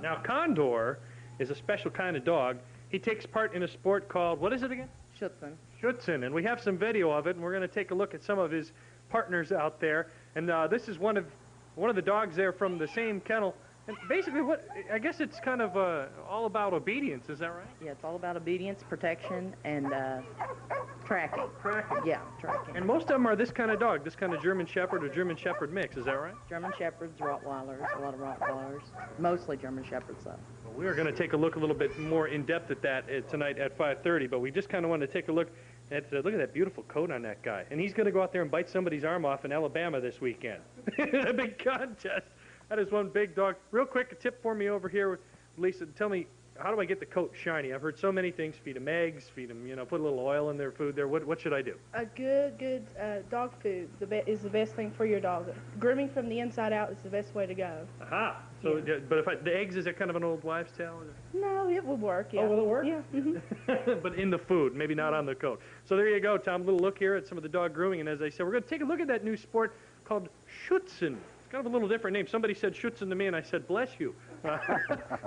Now, Condor is a special kind of dog. He takes part in a sport called, what is it again? SchH. SchH, and we have some video of it, and we're going to take a look at some of his partners out there. And this is one of the dogs there from the same kennel. And basically, I guess it's kind of all about obedience. Is that right? Yeah, it's all about obedience, protection, and tracking. Tracking. Yeah, tracking. And most of them are this kind of dog, this kind of German Shepherd or German Shepherd mix. Is that right? German Shepherds, Rottweilers, a lot of Rottweilers, mostly German Shepherds, though. Well, we are going to take a look a little bit more in depth at that tonight at 5:30. But we just kind of wanted to take a look at that beautiful coat on that guy. And he's going to go out there and bite somebody's arm off in Alabama this weekend. A big contest. That is one big dog. Real quick, a tip for me over here, Lisa. Tell me, how do I get the coat shiny? I've heard so many things. Feed them eggs, feed them, put a little oil in their food there. What should I do? A good dog food is the best thing for your dog. Grooming from the inside out is the best way to go. Aha. So, yeah. But if the eggs, is that kind of an old wives' tale? No, it will work, yeah. Oh, will it work? Yeah. Mm-hmm. But in the food, maybe not on the coat. So there you go, Tom. A little look here at some of the dog grooming. And as I said, we're going to take a look at that new sport called SchH. Kind of a little different name. Somebody said SchH to me, and I said, bless you. One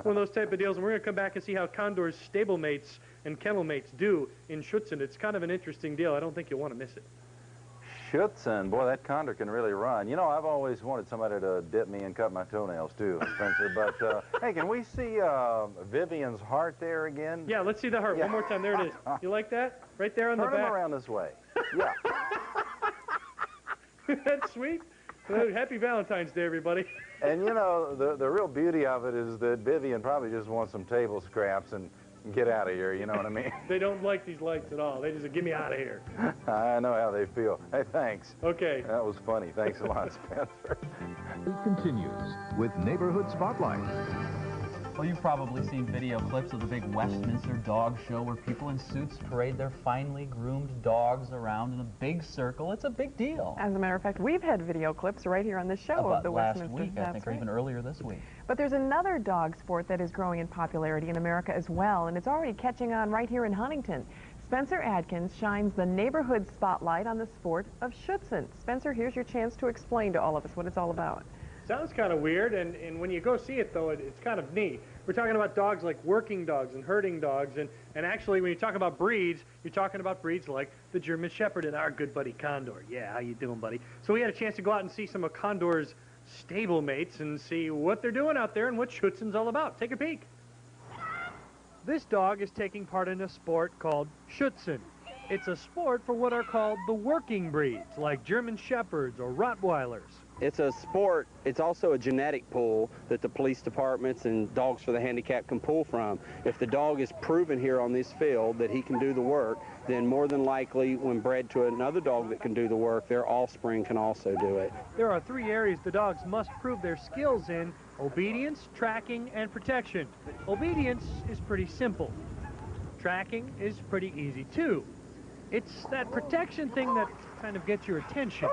of those type of deals. And we're going to come back and see how Condor's stablemates and kennel mates do in SchH. It's kind of an interesting deal. I don't think you'll want to miss it. SchH, boy, that Condor can really run. You know, I've always wanted somebody to dip me and cut my toenails, too, Spencer. But, hey, can we see Vivian's heart there again? Yeah, let's see the heart. Yeah. One more time. There it is. You like that? Right there on the back. Turn him around this way. Yeah. That's sweet. Happy Valentine's Day, everybody. And, you know, the real beauty of it is that Vivian probably just wants some table scraps and get out of here, you know what I mean? They don't like these lights at all. They just say, get me out of here. I know how they feel. Hey, thanks. Okay. That was funny. Thanks a lot, Spencer. It continues with Neighborhood Spotlight. Well, you've probably seen video clips of the big Westminster dog show where people in suits parade their finely groomed dogs around in a big circle. It's a big deal. As a matter of fact, we've had video clips right here on the show of the Westminster. Last week, I think, or even earlier this week. But there's another dog sport that is growing in popularity in America as well, and it's already catching on right here in Huntington. Spencer Adkins shines the neighborhood spotlight on the sport of SchH. Spencer, here's your chance to explain to all of us what it's all about. Sounds kind of weird, and when you go see it, though, it's kind of neat. We're talking about dogs like working dogs and herding dogs, and actually, when you talk about breeds, you're talking about breeds like the German Shepherd and our good buddy Condor. Yeah, how you doing, buddy? So we had a chance to go out and see some of Condor's stablemates and see what they're doing out there and what SchH's all about. Take a peek. This dog is taking part in a sport called SchH. It's a sport for what are called the working breeds, like German Shepherds or Rottweilers. It's a sport. It's also a genetic pool that the police departments and Dogs for the Handicapped can pull from. If the dog is proven here on this field that he can do the work, then more than likely when bred to another dog that can do the work, their offspring can also do it. There are 3 areas the dogs must prove their skills in: obedience, tracking, and protection. Obedience is pretty simple. Tracking is pretty easy too. It's that protection thing that kind of gets your attention.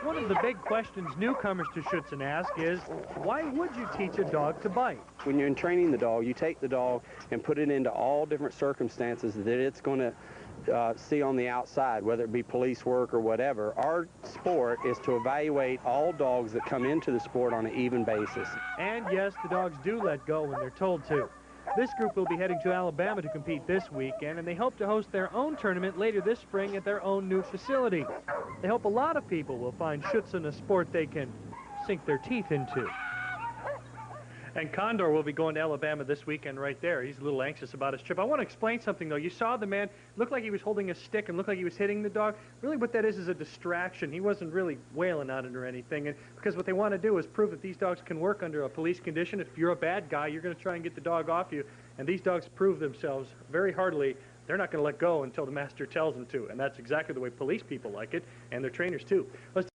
One of the big questions newcomers to SchH ask is, why would you teach a dog to bite? When you're training the dog, you take the dog and put it into all different circumstances that it's going to see on the outside, whether it be police work or whatever. Our sport is to evaluate all dogs that come into the sport on an even basis. And yes, the dogs do let go when they're told to. This group will be heading to Alabama to compete this weekend, and they hope to host their own tournament later this spring at their own new facility. They hope a lot of people will find SchH a sport they can sink their teeth into. And Condor will be going to Alabama this weekend right there. He's a little anxious about his trip. I want to explain something, though. You saw the man, looked like he was holding a stick and looked like he was hitting the dog. Really what that is a distraction. He wasn't really wailing on it or anything. And because what they want to do is prove that these dogs can work under a police condition. If you're a bad guy, you're going to try and get the dog off you. And these dogs prove themselves very hardly. They're not going to let go until the master tells them to. And that's exactly the way police people like it, and their trainers, too. Let's